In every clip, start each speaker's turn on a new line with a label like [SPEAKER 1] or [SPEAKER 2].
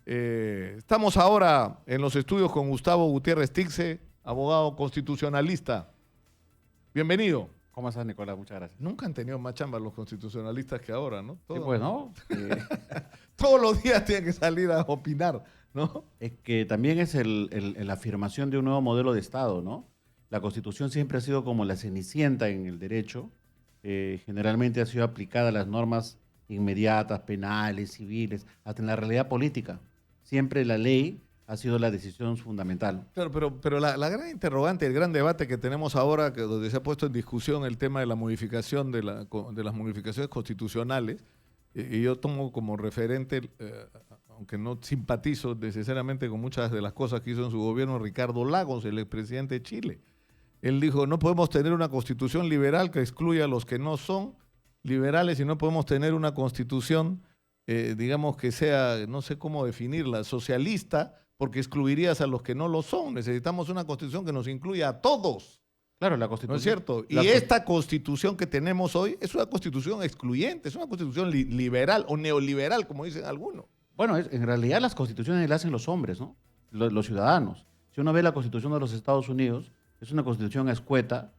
[SPEAKER 1] Estamos ahora en los estudios con Gustavo Gutiérrez Tixe, abogado constitucionalista. Bienvenido.
[SPEAKER 2] ¿Cómo estás, Nicolás? Muchas gracias.
[SPEAKER 1] Nunca han tenido más chamba los constitucionalistas que ahora, ¿no?
[SPEAKER 2] Sí, pues, ¿no?
[SPEAKER 1] Todos los días tienen que salir a opinar, ¿no?
[SPEAKER 2] Es que también es la afirmación de un nuevo modelo de Estado, ¿no? La Constitución siempre ha sido como la cenicienta en el derecho. Generalmente ha sido aplicada a las normas inmediatas, penales, civiles, hasta en la realidad política. Siempre la ley ha sido la decisión fundamental.
[SPEAKER 1] Claro, pero la gran interrogante, el gran debate que tenemos ahora, donde se ha puesto en discusión el tema de la modificación de las modificaciones constitucionales, y yo tomo como referente, aunque no simpatizo necesariamente con muchas de las cosas que hizo en su gobierno Ricardo Lagos, el expresidente de Chile. Él dijo, no podemos tener una constitución liberal que excluya a los que no son liberales y no podemos tener una constitución, digamos, que sea, no sé cómo definirla, socialista, porque excluirías a los que no lo son. Necesitamos una constitución que nos incluya a todos.
[SPEAKER 2] Claro, la Constitución.
[SPEAKER 1] ¿No es cierto? Y esta constitución que tenemos hoy es una constitución excluyente, es una constitución liberal o neoliberal, como dicen algunos.
[SPEAKER 2] Bueno, en realidad las constituciones las hacen los hombres, ¿no? Los ciudadanos. Si uno ve la Constitución de los Estados Unidos, es una constitución escueta,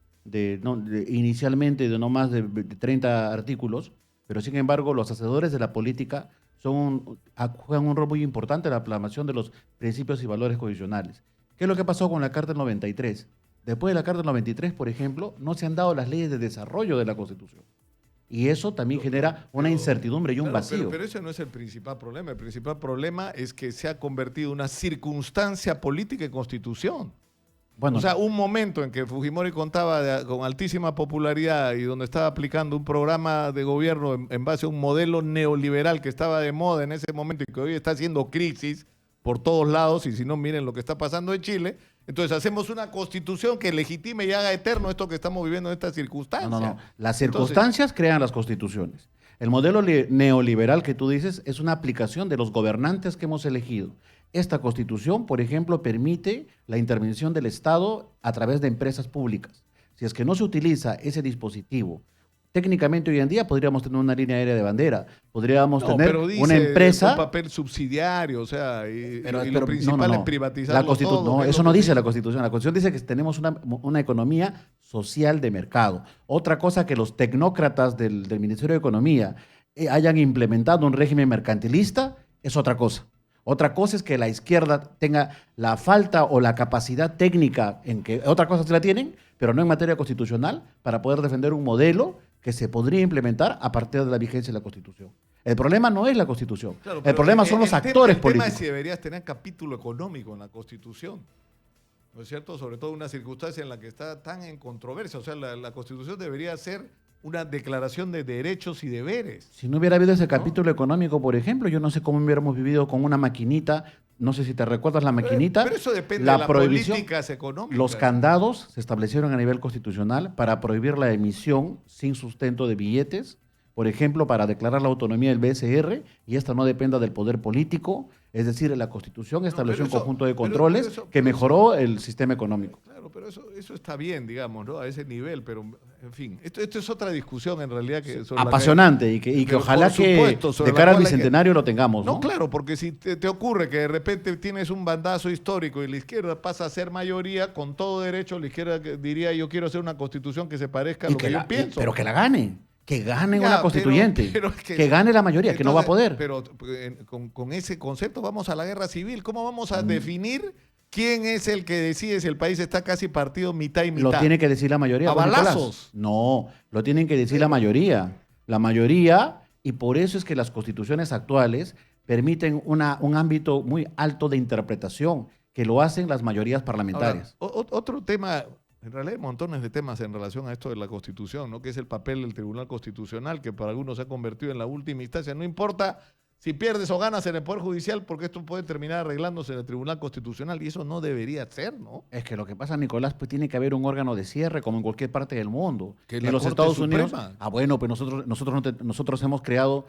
[SPEAKER 2] inicialmente de no más de 30 artículos, pero sin embargo los hacedores de la política juegan un rol muy importante en la plasmación de los principios y valores constitucionales. ¿Qué es lo que pasó con la Carta del 93? Después de la Carta del 93, por ejemplo, no se han dado las leyes de desarrollo de la Constitución. Y eso también genera una incertidumbre y un vacío.
[SPEAKER 1] Pero ese no es el principal problema. El principal problema es que se ha convertido en una circunstancia política en Constitución. Bueno, o sea, un momento en que Fujimori contaba con altísima popularidad y donde estaba aplicando un programa de gobierno en base a un modelo neoliberal que estaba de moda en ese momento y que hoy está haciendo crisis por todos lados, y si no, miren lo que está pasando en Chile. Entonces hacemos una constitución que legitime y haga eterno esto que estamos viviendo en estas circunstancias.
[SPEAKER 2] No. Las circunstancias crean las constituciones. El modelo neoliberal que tú dices es una aplicación de los gobernantes que hemos elegido. Esta constitución, por ejemplo, permite la intervención del Estado a través de empresas públicas. Si es que no se utiliza ese dispositivo, técnicamente hoy en día podríamos tener una línea aérea de bandera, podríamos tener una empresa...
[SPEAKER 1] un papel subsidiario, o sea, lo principal es privatizarlo todo.
[SPEAKER 2] No, eso no dice la Constitución. La Constitución dice que tenemos una economía social de mercado. Otra cosa que los tecnócratas del Ministerio de Economía hayan implementado un régimen mercantilista es otra cosa. Otra cosa es que la izquierda tenga la falta o la capacidad técnica, en que otra cosa sí la tienen, pero no en materia constitucional, para poder defender un modelo que se podría implementar a partir de la vigencia de la Constitución. El problema no es la Constitución, claro, el problema son los actores políticos.
[SPEAKER 1] El tema es si deberías tener capítulo económico en la Constitución, ¿no es cierto? Sobre todo en una circunstancia en la que está tan en controversia. O sea, la Constitución debería ser una declaración de derechos y deberes.
[SPEAKER 2] Si no hubiera habido ese capítulo económico, por ejemplo, yo no sé cómo hubiéramos vivido con una maquinita, no sé si te recuerdas la maquinita.
[SPEAKER 1] Pero eso depende de las políticas económicas.
[SPEAKER 2] Los candados se establecieron a nivel constitucional para prohibir la emisión sin sustento de billetes, por ejemplo, para declarar la autonomía del BSR y esta no dependa del poder político. Es decir, la Constitución estableció un conjunto de controles que mejoró el sistema económico.
[SPEAKER 1] Claro, pero eso está bien, digamos, ¿no? A ese nivel, pero en fin, esto es otra discusión en realidad que
[SPEAKER 2] apasionante y que ojalá que de cara al bicentenario lo tengamos, ¿no?
[SPEAKER 1] No, claro, porque si te ocurre que de repente tienes un bandazo histórico y la izquierda pasa a ser mayoría, con todo derecho la izquierda diría yo quiero hacer una constitución que se parezca a lo que yo pienso.
[SPEAKER 2] Pero que la gane. Que gane una constituyente, que gane la mayoría, entonces, que no va a poder.
[SPEAKER 1] Pero con ese concepto vamos a la guerra civil. ¿Cómo vamos a definir quién es el que decide si el país está casi partido mitad y mitad?
[SPEAKER 2] Lo tiene que decir la mayoría.
[SPEAKER 1] ¿A balazos?
[SPEAKER 2] No, lo tienen que decir la mayoría. La mayoría, y por eso es que las constituciones actuales permiten un ámbito muy alto de interpretación, que lo hacen las mayorías parlamentarias.
[SPEAKER 1] Ahora, otro tema... En realidad hay montones de temas en relación a esto de la Constitución, ¿no? Que es el papel del Tribunal Constitucional, que para algunos se ha convertido en la última instancia. No importa si pierdes o ganas en el Poder Judicial, porque esto puede terminar arreglándose en el Tribunal Constitucional, y eso no debería ser, ¿no?
[SPEAKER 2] Es que lo que pasa, Nicolás, pues tiene que haber un órgano de cierre, como en cualquier parte del mundo.
[SPEAKER 1] Que
[SPEAKER 2] en los Estados Unidos. Bueno, pues nosotros hemos creado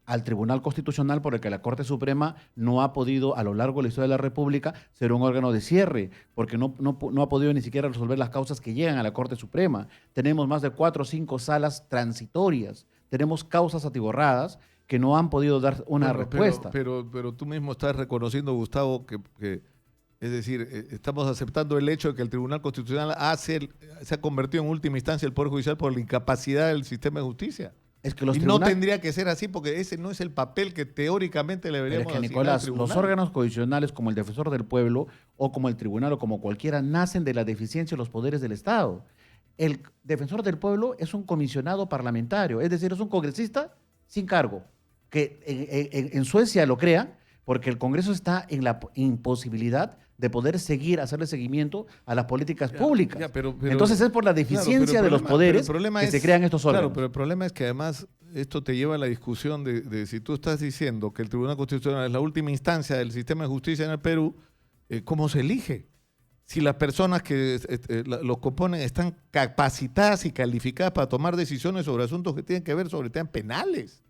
[SPEAKER 2] al Tribunal Constitucional por el que la Corte Suprema no ha podido, a lo largo de la historia de la República, ser un órgano de cierre, porque no ha podido ni siquiera resolver las causas que llegan a la Corte Suprema. Tenemos más de 4 o 5 salas transitorias, tenemos causas atiborradas que no han podido dar una
[SPEAKER 1] Bueno,
[SPEAKER 2] respuesta.
[SPEAKER 1] Pero tú mismo estás reconociendo, Gustavo, es decir, estamos aceptando el hecho de que el Tribunal Constitucional se ha convertido en última instancia el Poder Judicial por la incapacidad del sistema de justicia.
[SPEAKER 2] Es que los
[SPEAKER 1] Y no
[SPEAKER 2] tribunales...
[SPEAKER 1] tendría que ser así porque ese no es el papel que teóricamente le
[SPEAKER 2] Pero
[SPEAKER 1] deberíamos
[SPEAKER 2] es que,
[SPEAKER 1] asignar al
[SPEAKER 2] Nicolás,
[SPEAKER 1] tribunal.
[SPEAKER 2] los órganos constitucionales como el Defensor del Pueblo o como el Tribunal o como cualquiera nacen de la deficiencia de los poderes del Estado. El Defensor del Pueblo es un comisionado parlamentario, es decir, es un congresista sin cargo, que en Suecia lo crean porque el Congreso está en la imposibilidad de poder hacerle seguimiento a las políticas públicas.
[SPEAKER 1] Pero
[SPEAKER 2] Entonces es por la deficiencia
[SPEAKER 1] claro,
[SPEAKER 2] de los poderes que se crean estos órganos.
[SPEAKER 1] Claro, pero el problema es que además esto te lleva a la discusión de si tú estás diciendo que el Tribunal Constitucional es la última instancia del sistema de justicia en el Perú, ¿cómo se elige? Si las personas que los componen están capacitadas y calificadas para tomar decisiones sobre asuntos que tienen que ver sobre temas penales,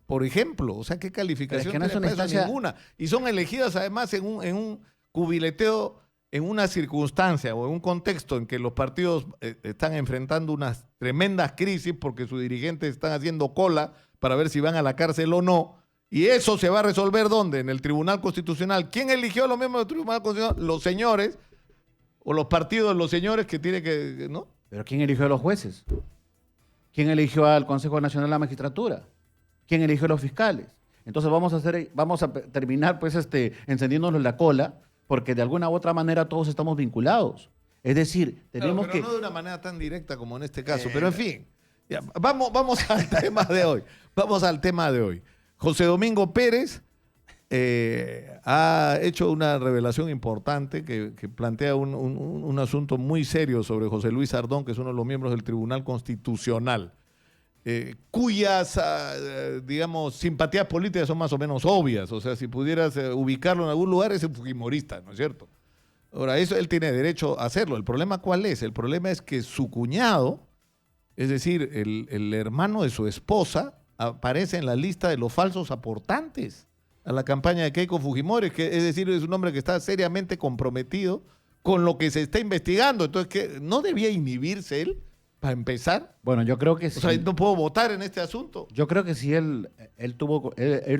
[SPEAKER 1] por ejemplo. O sea, ¿qué calificación
[SPEAKER 2] no es
[SPEAKER 1] tiene
[SPEAKER 2] una
[SPEAKER 1] para eso?
[SPEAKER 2] instancia...
[SPEAKER 1] Ninguna. Y son elegidas además en un cubileteo, en una circunstancia o en un contexto en que los partidos están enfrentando unas tremendas crisis porque sus dirigentes están haciendo cola para ver si van a la cárcel o no. Y eso se va a resolver ¿dónde? En el Tribunal Constitucional. ¿Quién eligió a los miembros del Tribunal Constitucional? Los señores o los partidos de los señores que tienen que, ¿no?
[SPEAKER 2] ¿Pero quién eligió a los jueces? ¿Quién eligió al Consejo Nacional de la Magistratura? ¿Quién eligió a los fiscales? Entonces vamos a terminar pues encendiéndonos la cola porque de alguna u otra manera todos estamos vinculados. Es decir, tenemos
[SPEAKER 1] pero no de una manera tan directa como en este caso, pero en fin, ya, vamos al tema de hoy. Vamos al tema de hoy. José Domingo Pérez ha hecho una revelación importante que plantea un asunto muy serio sobre José Luis Ardón, que es uno de los miembros del Tribunal Constitucional, cuyas, digamos, simpatías políticas son más o menos obvias. O sea, si pudieras ubicarlo en algún lugar, es un fujimorista, ¿no es cierto? Ahora, eso él tiene derecho a hacerlo. ¿El problema cuál es? El problema es que su cuñado, es decir, el hermano de su esposa, aparece en la lista de los falsos aportantes a la campaña de Keiko Fujimori, que es decir, es un hombre que está seriamente comprometido con lo que se está investigando. Entonces, ¿qué? ¿No debía inhibirse él para empezar?
[SPEAKER 2] Bueno, yo creo que sí.
[SPEAKER 1] O sea, no puedo votar en este asunto.
[SPEAKER 2] Yo creo que si él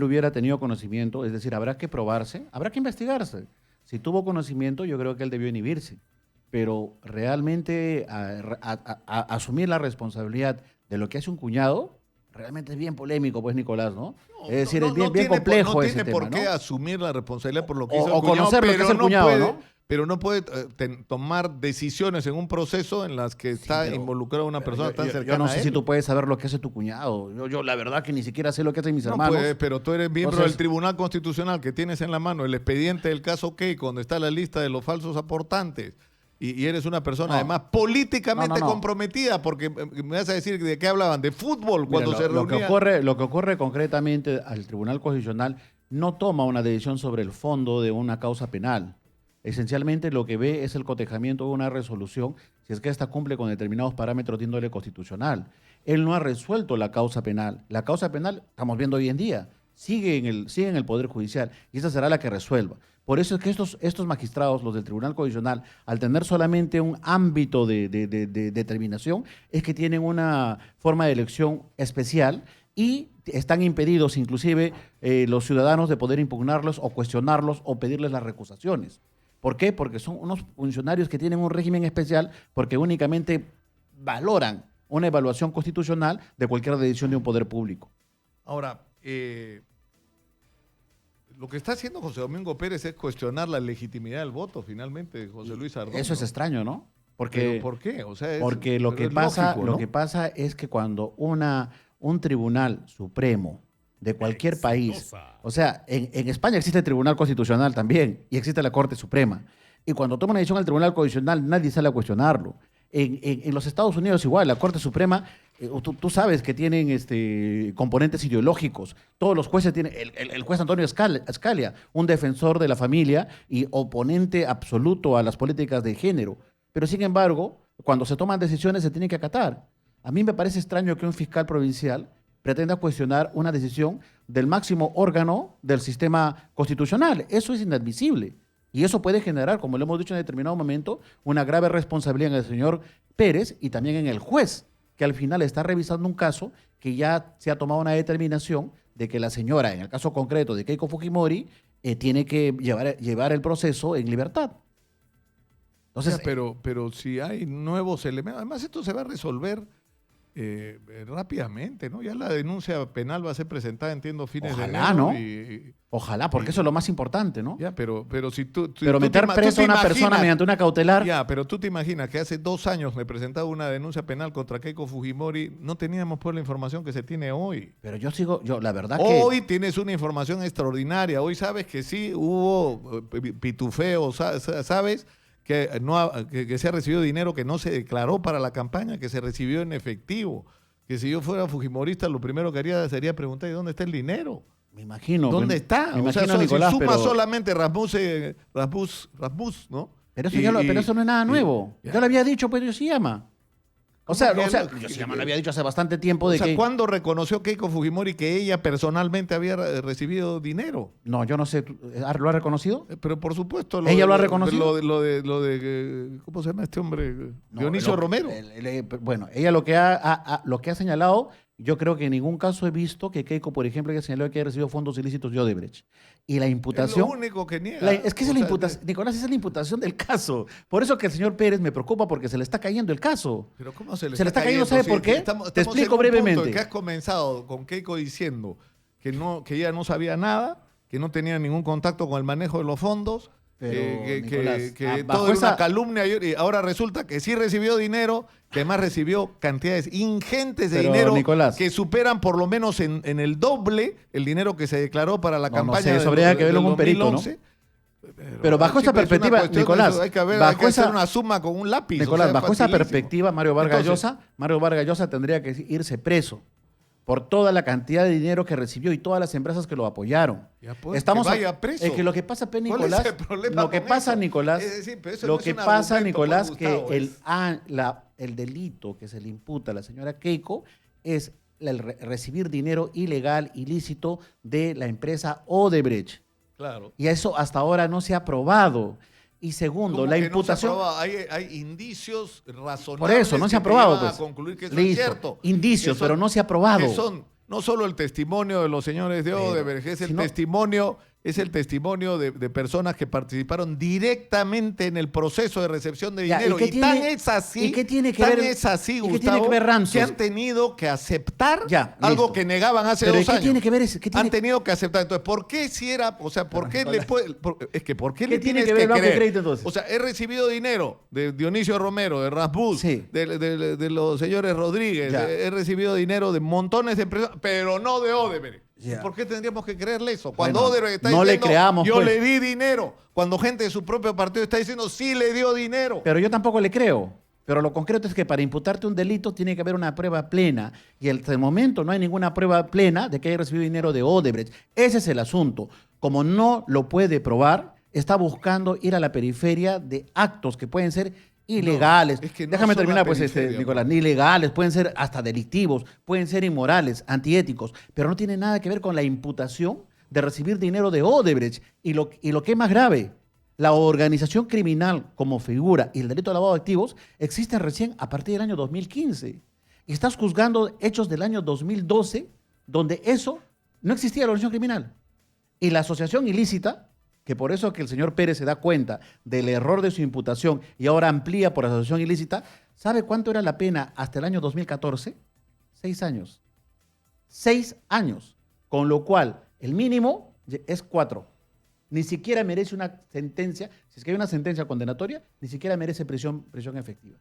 [SPEAKER 2] hubiera tenido conocimiento, es decir, habrá que probarse, habrá que investigarse. Si tuvo conocimiento, yo creo que él debió inhibirse. Pero realmente asumir la responsabilidad de lo que hace un cuñado, realmente es bien polémico, pues, Nicolás, ¿no? Es decir, es bien complejo ese tema,
[SPEAKER 1] no tiene por qué
[SPEAKER 2] ¿no?
[SPEAKER 1] asumir la responsabilidad por lo que hizo el
[SPEAKER 2] O
[SPEAKER 1] cuñado,
[SPEAKER 2] conocer lo que es el cuñado, ¿no?
[SPEAKER 1] Pero no puede tomar decisiones en un proceso en las que está involucrada una persona tan cercana
[SPEAKER 2] yo no sé
[SPEAKER 1] a
[SPEAKER 2] si
[SPEAKER 1] él.
[SPEAKER 2] tú puedes saber lo que hace tu cuñado. Yo la verdad que ni siquiera sé lo que hacen mis hermanos.
[SPEAKER 1] No puede, pero tú eres miembro
[SPEAKER 2] Entonces,
[SPEAKER 1] del Tribunal Constitucional que tienes en la mano el expediente del caso Keiko, donde está la lista de los falsos aportantes. Y eres una persona además políticamente comprometida, porque me vas a decir de qué hablaban, de fútbol cuando se reunían.
[SPEAKER 2] Lo que ocurre concretamente al Tribunal Constitucional no toma una decisión sobre el fondo de una causa penal. Esencialmente lo que ve es el cotejamiento de una resolución si es que ésta cumple con determinados parámetros de índole constitucional. Él no ha resuelto la causa penal. La causa penal, estamos viendo hoy en día, sigue en el Poder Judicial y esa será la que resuelva. Por eso es que estos magistrados, los del Tribunal Constitucional, al tener solamente un ámbito de determinación, es que tienen una forma de elección especial y están impedidos inclusive los ciudadanos de poder impugnarlos o cuestionarlos o pedirles las recusaciones. ¿Por qué? Porque son unos funcionarios que tienen un régimen especial porque únicamente valoran una evaluación constitucional de cualquier decisión de un poder público.
[SPEAKER 1] Ahora, lo que está haciendo José Domingo Pérez es cuestionar la legitimidad del voto, finalmente, de José Luis Ardón.
[SPEAKER 2] Eso es extraño, ¿no?
[SPEAKER 1] ¿Pero por qué? O sea,
[SPEAKER 2] porque lo que pasa es que cuando un tribunal supremo de cualquier país, o sea, en España existe el Tribunal Constitucional también y existe la Corte Suprema. Y cuando toma una decisión el Tribunal Constitucional, nadie sale a cuestionarlo. En los Estados Unidos igual, la Corte Suprema, tú sabes que tienen componentes ideológicos. Todos los jueces tienen, el juez Antonio Scalia, un defensor de la familia y oponente absoluto a las políticas de género. Pero sin embargo, cuando se toman decisiones se tienen que acatar. A mí me parece extraño que un fiscal provincial pretenda cuestionar una decisión del máximo órgano del sistema constitucional. Eso es inadmisible. Y eso puede generar, como lo hemos dicho en determinado momento, una grave responsabilidad en el señor Pérez y también en el juez, que al final está revisando un caso que ya se ha tomado una determinación de que la señora, en el caso concreto de Keiko Fujimori, tiene que llevar el proceso en libertad. Entonces,
[SPEAKER 1] Ya, pero si hay nuevos elementos, además esto se va a resolver rápidamente, ¿no? Ya la denuncia penal va a ser presentada, entiendo, fines
[SPEAKER 2] Ojalá,
[SPEAKER 1] de enero.
[SPEAKER 2] ¿no? Ojalá, porque eso es lo más importante, ¿no?
[SPEAKER 1] Ya, pero si tú...
[SPEAKER 2] Pero
[SPEAKER 1] tú
[SPEAKER 2] meter
[SPEAKER 1] te
[SPEAKER 2] preso a una
[SPEAKER 1] imaginas-
[SPEAKER 2] persona mediante una cautelar...
[SPEAKER 1] Ya, pero tú te imaginas que hace 2 años me presentaba una denuncia penal contra Keiko Fujimori, no teníamos pues la información que se tiene hoy.
[SPEAKER 2] Pero la verdad
[SPEAKER 1] Hoy tienes una información extraordinaria. Hoy sabes que sí hubo pitufeo, sabes que, que se ha recibido dinero que no se declaró para la campaña, que se recibió en efectivo. Que si yo fuera fujimorista, lo primero que haría sería preguntar: ¿y dónde está el dinero?
[SPEAKER 2] Me imagino.
[SPEAKER 1] ¿Dónde está?
[SPEAKER 2] Me
[SPEAKER 1] O sea,
[SPEAKER 2] imagino, Nicolás,
[SPEAKER 1] si suma
[SPEAKER 2] pero...
[SPEAKER 1] solamente Rasmus, ¿no?
[SPEAKER 2] Pero eso no es nada nuevo.
[SPEAKER 1] ya.
[SPEAKER 2] Yo le había dicho, pues Yoshiyama. O sea,
[SPEAKER 1] que
[SPEAKER 2] Yoshiyama le había dicho hace bastante tiempo
[SPEAKER 1] O
[SPEAKER 2] de
[SPEAKER 1] sea,
[SPEAKER 2] que...
[SPEAKER 1] ¿cuándo reconoció Keiko Fujimori que ella personalmente había recibido dinero?
[SPEAKER 2] No, yo no sé. ¿Lo ha reconocido?
[SPEAKER 1] Pero por supuesto...
[SPEAKER 2] ¿Ella lo ha reconocido?
[SPEAKER 1] Lo de ¿cómo se llama este hombre?
[SPEAKER 2] No,
[SPEAKER 1] Dionisio Romero.
[SPEAKER 2] Bueno, ella lo que ha señalado, yo creo que en ningún caso he visto que Keiko, por ejemplo, haya señalado que haya recibido fondos ilícitos de Odebrecht. Y la imputación...
[SPEAKER 1] Es lo único que niega.
[SPEAKER 2] Es que esa es la imputación, Nicolás, esa es la imputación del caso. Por eso que el señor Pérez me preocupa, porque se le está cayendo el caso.
[SPEAKER 1] Pero ¿cómo se le
[SPEAKER 2] está cayendo? ¿Sabe por qué?
[SPEAKER 1] Estamos
[SPEAKER 2] Te
[SPEAKER 1] en
[SPEAKER 2] explico
[SPEAKER 1] un punto
[SPEAKER 2] brevemente.
[SPEAKER 1] en que has comenzado con Keiko diciendo que ella no sabía nada, que no tenía ningún contacto con el manejo de los fondos,
[SPEAKER 2] Pero, Nicolás,
[SPEAKER 1] que
[SPEAKER 2] bajo
[SPEAKER 1] todo era una
[SPEAKER 2] esa-
[SPEAKER 1] calumnia, y ahora resulta que sí recibió dinero, que además recibió cantidades ingentes de
[SPEAKER 2] Pero,
[SPEAKER 1] dinero
[SPEAKER 2] Nicolás.
[SPEAKER 1] que superan por lo menos en el doble el dinero que se declaró para la
[SPEAKER 2] No
[SPEAKER 1] campaña
[SPEAKER 2] sé, eso
[SPEAKER 1] del-
[SPEAKER 2] habría que verlo
[SPEAKER 1] del
[SPEAKER 2] en un perito, ¿no?
[SPEAKER 1] 2011.
[SPEAKER 2] Pero bajo esa
[SPEAKER 1] siempre es una
[SPEAKER 2] perspectiva,
[SPEAKER 1] cuestión de
[SPEAKER 2] Nicolás,
[SPEAKER 1] eso, hay que
[SPEAKER 2] bajo
[SPEAKER 1] hacer
[SPEAKER 2] esa-
[SPEAKER 1] una suma con un lápiz.
[SPEAKER 2] Nicolás,
[SPEAKER 1] o sea,
[SPEAKER 2] bajo esa
[SPEAKER 1] facilísimo.
[SPEAKER 2] perspectiva, Mario Vargas
[SPEAKER 1] Entonces,
[SPEAKER 2] Llosa tendría que irse preso por toda la cantidad de dinero que recibió y todas las empresas que lo apoyaron.
[SPEAKER 1] Ya, pues, que vaya preso.
[SPEAKER 2] Es que lo que pasa,
[SPEAKER 1] ¿Cuál es
[SPEAKER 2] Nicolás,
[SPEAKER 1] el problema
[SPEAKER 2] lo que
[SPEAKER 1] con
[SPEAKER 2] pasa,
[SPEAKER 1] eso?
[SPEAKER 2] Nicolás,
[SPEAKER 1] Es decir, pero eso
[SPEAKER 2] lo
[SPEAKER 1] no es
[SPEAKER 2] que
[SPEAKER 1] un
[SPEAKER 2] pasa,
[SPEAKER 1] argumento,
[SPEAKER 2] Nicolás,
[SPEAKER 1] pues,
[SPEAKER 2] que
[SPEAKER 1] Gustavo,
[SPEAKER 2] el delito que se le imputa a la señora Keiko es el recibir dinero ilegal, ilícito de la empresa Odebrecht.
[SPEAKER 1] Claro.
[SPEAKER 2] Y eso hasta ahora no se ha probado. Y segundo,
[SPEAKER 1] ¿Cómo
[SPEAKER 2] la
[SPEAKER 1] que no se ha
[SPEAKER 2] imputación...
[SPEAKER 1] probado? Hay indicios razonables.
[SPEAKER 2] Por eso, no se
[SPEAKER 1] que
[SPEAKER 2] ha probado,
[SPEAKER 1] te llevan
[SPEAKER 2] pues.
[SPEAKER 1] a concluir que eso
[SPEAKER 2] Listo.
[SPEAKER 1] es cierto.
[SPEAKER 2] Indicios,
[SPEAKER 1] Que son-
[SPEAKER 2] pero no se ha probado.
[SPEAKER 1] Que son no solo el testimonio de los señores de
[SPEAKER 2] Pero,
[SPEAKER 1] Odebrecht, es
[SPEAKER 2] si no-
[SPEAKER 1] el testimonio de personas que participaron directamente en el proceso de recepción de
[SPEAKER 2] Ya,
[SPEAKER 1] dinero.
[SPEAKER 2] ¿y qué
[SPEAKER 1] Y tan
[SPEAKER 2] tiene-
[SPEAKER 1] es así,
[SPEAKER 2] y qué tiene que
[SPEAKER 1] tan
[SPEAKER 2] ver-
[SPEAKER 1] es así,
[SPEAKER 2] y qué
[SPEAKER 1] Gustavo,
[SPEAKER 2] tiene que ver Ramsos?
[SPEAKER 1] que han tenido que aceptar
[SPEAKER 2] Ya,
[SPEAKER 1] algo
[SPEAKER 2] listo.
[SPEAKER 1] que negaban hace
[SPEAKER 2] Pero ¿y
[SPEAKER 1] 2
[SPEAKER 2] qué
[SPEAKER 1] años.
[SPEAKER 2] tiene que ver ese- qué tiene-
[SPEAKER 1] Han tenido que aceptar. Entonces, ¿por qué si era, o sea, por qué le puede, es que por qué
[SPEAKER 2] ¿Qué
[SPEAKER 1] le
[SPEAKER 2] tiene
[SPEAKER 1] tienes
[SPEAKER 2] que ver el Banco de
[SPEAKER 1] creer?
[SPEAKER 2] Crédito, entonces?
[SPEAKER 1] O sea, he recibido dinero de Dionisio Romero, de Rasbus,
[SPEAKER 2] Sí.
[SPEAKER 1] de los señores Rodríguez,
[SPEAKER 2] Ya.
[SPEAKER 1] he recibido dinero de montones de empresas, pero no de Odebrecht.
[SPEAKER 2] Ya.
[SPEAKER 1] ¿Por qué tendríamos que creerle eso? Cuando
[SPEAKER 2] Bueno,
[SPEAKER 1] Odebrecht está
[SPEAKER 2] no le
[SPEAKER 1] diciendo,
[SPEAKER 2] creamos,
[SPEAKER 1] yo
[SPEAKER 2] pues.
[SPEAKER 1] le di dinero. Cuando gente de su propio partido está diciendo, sí le dio dinero.
[SPEAKER 2] Pero yo tampoco le creo. Pero lo concreto es que para imputarte un delito tiene que haber una prueba plena. Y hasta el momento no hay ninguna prueba plena de que haya recibido dinero de Odebrecht. Ese es el asunto. Como no lo puede probar, está buscando ir a la periferia de actos que pueden ser ilegales.
[SPEAKER 1] es que no
[SPEAKER 2] Déjame
[SPEAKER 1] son
[SPEAKER 2] terminar,
[SPEAKER 1] la
[SPEAKER 2] pues,
[SPEAKER 1] periferia,
[SPEAKER 2] Nicolás.
[SPEAKER 1] ¿no?
[SPEAKER 2] Ilegales, pueden ser hasta delictivos, pueden ser inmorales, antiéticos, pero no tiene nada que ver con la imputación de recibir dinero de Odebrecht. Y lo que es más grave, la organización criminal como figura y el delito de lavado de activos existen recién a partir del año 2015. Y estás juzgando hechos del año 2012, donde eso no existía la organización criminal. Y la asociación ilícita, que por eso que el señor Pérez se da cuenta del error de su imputación y ahora amplía por asociación ilícita, ¿sabe cuánto era la pena hasta el año 2014? 6 años. 6 años. Con lo cual, el mínimo es 4. Ni siquiera merece una sentencia, si es que hay una sentencia condenatoria, ni siquiera merece prisión efectiva.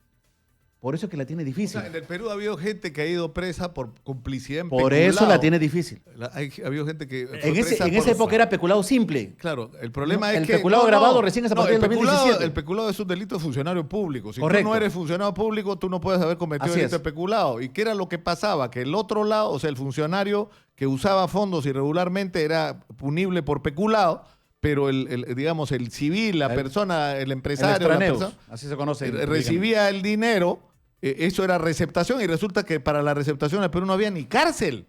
[SPEAKER 2] Por eso es que la tiene
[SPEAKER 1] O
[SPEAKER 2] difícil.
[SPEAKER 1] sea, en el Perú ha habido gente que ha ido presa por complicidad en
[SPEAKER 2] Por eso
[SPEAKER 1] peculado.
[SPEAKER 2] la tiene difícil.
[SPEAKER 1] Ha habido gente que fue
[SPEAKER 2] En
[SPEAKER 1] presa
[SPEAKER 2] esa
[SPEAKER 1] por-
[SPEAKER 2] época era peculado simple.
[SPEAKER 1] Claro, el problema
[SPEAKER 2] No,
[SPEAKER 1] es
[SPEAKER 2] el
[SPEAKER 1] que...
[SPEAKER 2] peculado grabado recién es a partir del 2017.
[SPEAKER 1] El peculado es un delito de funcionario público. Si
[SPEAKER 2] Correcto.
[SPEAKER 1] tú no eres funcionario público, tú no puedes haber cometido
[SPEAKER 2] Así
[SPEAKER 1] delito
[SPEAKER 2] es.
[SPEAKER 1] de peculado. ¿Y qué era lo que pasaba? Que el otro lado, o sea, el funcionario que usaba fondos irregularmente era punible por peculado, pero digamos, el civil, la persona, el
[SPEAKER 2] El
[SPEAKER 1] empresario, la
[SPEAKER 2] extraneus,
[SPEAKER 1] persona,
[SPEAKER 2] así se conoce.
[SPEAKER 1] recibía el dinero, eso era receptación, y resulta que para la receptación en el Perú no había ni cárcel.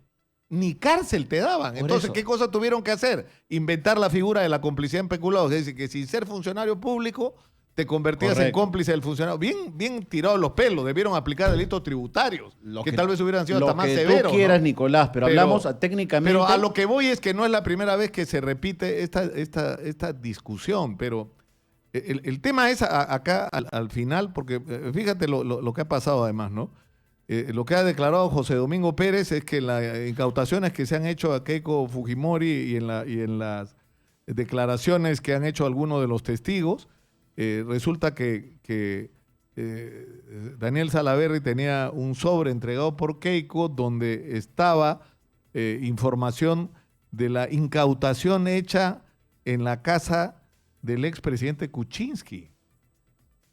[SPEAKER 1] Ni cárcel te daban.
[SPEAKER 2] Por
[SPEAKER 1] Entonces,
[SPEAKER 2] eso.
[SPEAKER 1] ¿qué cosa tuvieron que hacer? Inventar la figura de la complicidad en peculado. Es decir, que sin ser funcionario público, te convertías en
[SPEAKER 2] Correcto.
[SPEAKER 1] cómplice del funcionario. Bien tirado los pelos, debieron aplicar delitos tributarios, que tal vez hubieran sido hasta más severos.
[SPEAKER 2] Lo que tú quieras,
[SPEAKER 1] ¿no?
[SPEAKER 2] Nicolás, pero hablamos técnicamente...
[SPEAKER 1] Pero a lo que voy es que no es la primera vez que se repite esta discusión, pero el tema es acá al final, porque fíjate lo que ha pasado además, ¿no? Lo que ha declarado José Domingo Pérez es que las incautaciones que se han hecho a Keiko Fujimori y en las declaraciones que han hecho algunos de los testigos, resulta que Daniel Salaverry tenía un sobre entregado por Keiko donde estaba información de la incautación hecha en la casa del expresidente Kuczynski.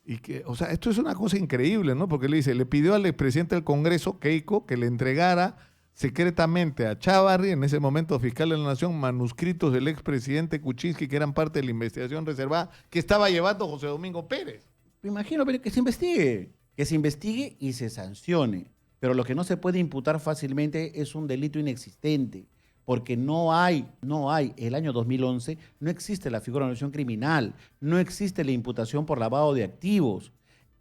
[SPEAKER 1] Y que, o sea, esto es una cosa increíble, ¿no? Porque le pidió al expresidente del Congreso, Keiko, que le entregara secretamente a Chávarri, en ese momento fiscal de la Nación, manuscritos del expresidente Kuczynski que eran parte de la investigación reservada que estaba llevando José Domingo Pérez.
[SPEAKER 2] Me imagino, pero que se investigue y se sancione. Pero lo que no se puede imputar fácilmente es un delito inexistente, porque no hay, el año 2011, no existe la figura de organización criminal, no existe la imputación por lavado de activos.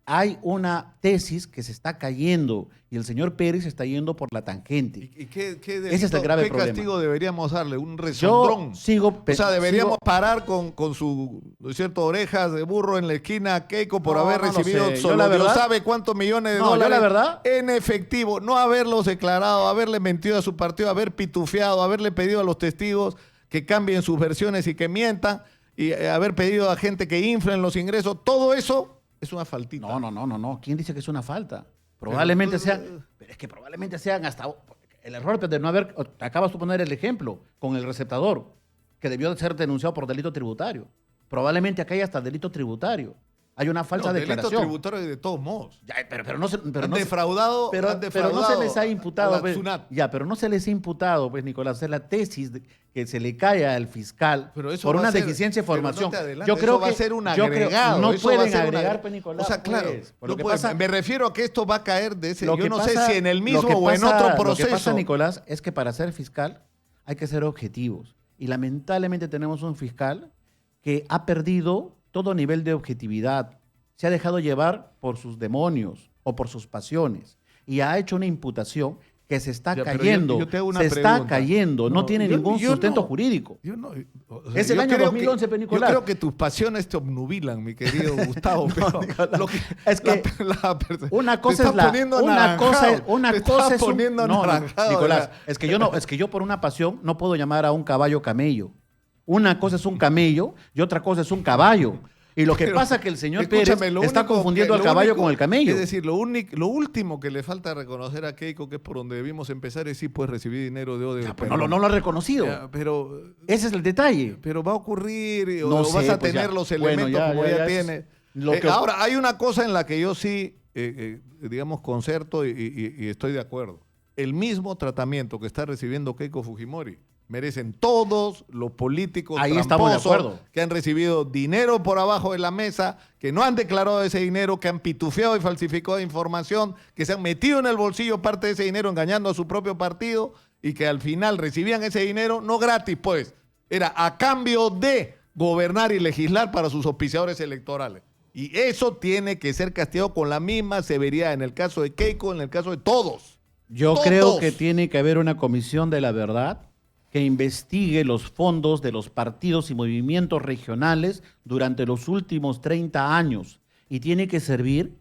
[SPEAKER 2] Hay una tesis que se está cayendo y el señor Pérez está yendo por la tangente.
[SPEAKER 1] ¿Y qué delito,
[SPEAKER 2] Ese es el grave
[SPEAKER 1] qué
[SPEAKER 2] problema.
[SPEAKER 1] castigo deberíamos darle? ¿Un resondrón? O sea, deberíamos parar con su, ¿no es cierto?, orejas de burro en la esquina a Keiko por haber recibido
[SPEAKER 2] sé.
[SPEAKER 1] solo Dios sabe cuántos millones de dólares
[SPEAKER 2] la verdad,
[SPEAKER 1] en efectivo, no haberlos declarado, haberle mentido a su partido, haber pitufiado, haberle pedido a los testigos que cambien sus versiones y que mientan, y haber pedido a gente que inflen los ingresos, todo eso es una faltita.
[SPEAKER 2] No. ¿Quién dice que es una falta? Probablemente sean, pero es que probablemente sean hasta el error de no haber, acabas de poner el ejemplo con el receptador, que debió de ser denunciado por delito tributario. Probablemente acá hay hasta delito tributario. Hay una falsa declaración.
[SPEAKER 1] Delito tributario de todos modos.
[SPEAKER 2] Ya, pero no se, pero
[SPEAKER 1] Han
[SPEAKER 2] no,
[SPEAKER 1] defraudado,
[SPEAKER 2] pero no se les ha imputado.
[SPEAKER 1] a la
[SPEAKER 2] Pues,
[SPEAKER 1] Tsunat.
[SPEAKER 2] ya, pero no se les ha imputado, pues, Nicolás, es la tesis que se le cae al fiscal
[SPEAKER 1] Pero eso
[SPEAKER 2] por
[SPEAKER 1] va
[SPEAKER 2] una
[SPEAKER 1] a ser-
[SPEAKER 2] deficiencia de
[SPEAKER 1] pero
[SPEAKER 2] formación.
[SPEAKER 1] no te adelantes,
[SPEAKER 2] Yo creo
[SPEAKER 1] eso va
[SPEAKER 2] que
[SPEAKER 1] a ser un
[SPEAKER 2] yo creo-
[SPEAKER 1] agregado.
[SPEAKER 2] no
[SPEAKER 1] eso va a
[SPEAKER 2] pueden
[SPEAKER 1] ser un
[SPEAKER 2] agregar,
[SPEAKER 1] agregado.
[SPEAKER 2] pues, Nicolás.
[SPEAKER 1] O sea, claro,
[SPEAKER 2] pues,
[SPEAKER 1] no
[SPEAKER 2] lo que
[SPEAKER 1] pueden.
[SPEAKER 2] pasa-
[SPEAKER 1] Me refiero a que esto va a caer de ese.
[SPEAKER 2] Lo
[SPEAKER 1] Yo
[SPEAKER 2] que
[SPEAKER 1] no
[SPEAKER 2] pasa-
[SPEAKER 1] sé si en el
[SPEAKER 2] lo
[SPEAKER 1] mismo
[SPEAKER 2] que
[SPEAKER 1] o en
[SPEAKER 2] pasa-
[SPEAKER 1] otro proceso.
[SPEAKER 2] Lo que pasa, Nicolás, es que para ser fiscal hay que ser objetivos. Y lamentablemente tenemos un fiscal que ha perdido todo nivel de objetividad. Se ha dejado llevar por sus demonios o por sus pasiones. Y ha hecho una imputación que se está
[SPEAKER 1] Ya, pero
[SPEAKER 2] cayendo.
[SPEAKER 1] yo te hago una
[SPEAKER 2] Se está
[SPEAKER 1] pregunta.
[SPEAKER 2] cayendo. No tiene ningún sustento
[SPEAKER 1] no.
[SPEAKER 2] jurídico.
[SPEAKER 1] Yo no,
[SPEAKER 2] Es el
[SPEAKER 1] yo
[SPEAKER 2] año
[SPEAKER 1] creo
[SPEAKER 2] 2011,
[SPEAKER 1] que,
[SPEAKER 2] Nicolás.
[SPEAKER 1] Yo creo que tus pasiones te obnubilan, mi querido Gustavo. pero
[SPEAKER 2] Nicolás,
[SPEAKER 1] lo que-
[SPEAKER 2] es que una
[SPEAKER 1] te
[SPEAKER 2] cosa
[SPEAKER 1] estás
[SPEAKER 2] es la
[SPEAKER 1] poniendo
[SPEAKER 2] una cosa es
[SPEAKER 1] anaranjado,
[SPEAKER 2] una
[SPEAKER 1] te
[SPEAKER 2] cosa
[SPEAKER 1] estás
[SPEAKER 2] es un-
[SPEAKER 1] poniendo
[SPEAKER 2] no,
[SPEAKER 1] anaranjado,
[SPEAKER 2] Nicolás,
[SPEAKER 1] ¿verdad?
[SPEAKER 2] es que yo por una pasión no puedo llamar a un caballo camello. Una cosa es un camello y otra cosa es un caballo. Y lo que
[SPEAKER 1] Pero,
[SPEAKER 2] pasa es que el señor Pérez
[SPEAKER 1] escúchame, lo
[SPEAKER 2] está
[SPEAKER 1] único
[SPEAKER 2] confundiendo
[SPEAKER 1] que-
[SPEAKER 2] al
[SPEAKER 1] lo
[SPEAKER 2] caballo
[SPEAKER 1] único-
[SPEAKER 2] con el camello.
[SPEAKER 1] Es decir, lo último que le falta reconocer a Keiko, que es por donde debimos empezar, es sí, pues recibir dinero de Odebrecht.
[SPEAKER 2] Pues no lo ha reconocido.
[SPEAKER 1] Pero
[SPEAKER 2] Ese es el detalle.
[SPEAKER 1] va a ocurrir o
[SPEAKER 2] No
[SPEAKER 1] vas
[SPEAKER 2] sé,
[SPEAKER 1] a
[SPEAKER 2] pues
[SPEAKER 1] tener
[SPEAKER 2] ya.
[SPEAKER 1] los
[SPEAKER 2] Bueno,
[SPEAKER 1] elementos como ya
[SPEAKER 2] es
[SPEAKER 1] tienes.
[SPEAKER 2] lo que-
[SPEAKER 1] Ahora, hay una cosa en la que yo sí, digamos, concerto y estoy de acuerdo. El mismo tratamiento que está recibiendo Keiko Fujimori merecen todos los políticos
[SPEAKER 2] Ahí estamos de
[SPEAKER 1] tramposos
[SPEAKER 2] acuerdo.
[SPEAKER 1] que han recibido dinero por abajo de la mesa, que no han declarado ese dinero, que han pitufiado y falsificado información, que se han metido en el bolsillo parte de ese dinero engañando a su propio partido y que al final recibían ese dinero, no gratis pues, era a cambio de gobernar y legislar para sus auspiciadores electorales. Y eso tiene que ser castigado con la misma severidad en el caso de Keiko, en el caso de todos.
[SPEAKER 2] Yo
[SPEAKER 1] Todos.
[SPEAKER 2] creo que tiene que haber una comisión de la verdad que investigue los fondos de los partidos y movimientos regionales durante los últimos 30 años y tiene que servir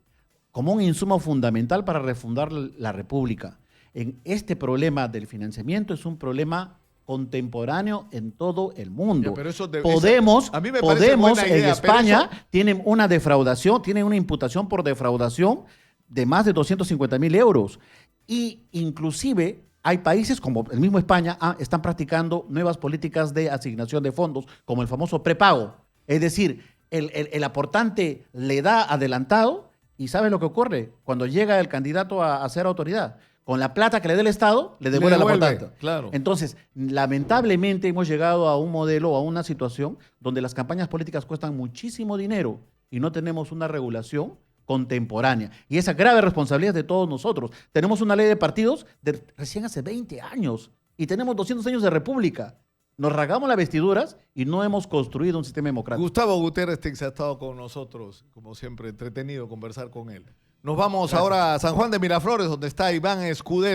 [SPEAKER 2] como un insumo fundamental para refundar la República. En este problema del financiamiento es un problema contemporáneo en todo el mundo.
[SPEAKER 1] Ya, pero eso
[SPEAKER 2] Podemos
[SPEAKER 1] a mí me parece buena idea,
[SPEAKER 2] en
[SPEAKER 1] pero
[SPEAKER 2] España
[SPEAKER 1] eso-
[SPEAKER 2] tienen una defraudación, tienen una imputación por defraudación de más de 250.000 euros. Y inclusive hay países como el mismo España están practicando nuevas políticas de asignación de fondos, como el famoso prepago. Es decir, el aportante le da adelantado y ¿sabe lo que ocurre? Cuando llega el candidato a ser autoridad, con la plata que le dé el Estado, le devuelve al
[SPEAKER 1] devuelve,
[SPEAKER 2] aportante.
[SPEAKER 1] claro.
[SPEAKER 2] Entonces, lamentablemente hemos llegado a un modelo, a una situación donde las campañas políticas cuestan muchísimo dinero y no tenemos una regulación contemporánea. Y esa grave responsabilidad es de todos nosotros. Tenemos una ley de partidos de recién hace 20 años y tenemos 200 años de república. Nos rasgamos las vestiduras y no hemos construido un sistema democrático.
[SPEAKER 1] Gustavo Gutiérrez Tix ha estado con nosotros, como siempre, entretenido conversar con él. Nos vamos
[SPEAKER 2] Gracias.
[SPEAKER 1] ahora a San Juan de Miraflores, donde está Iván Escudero.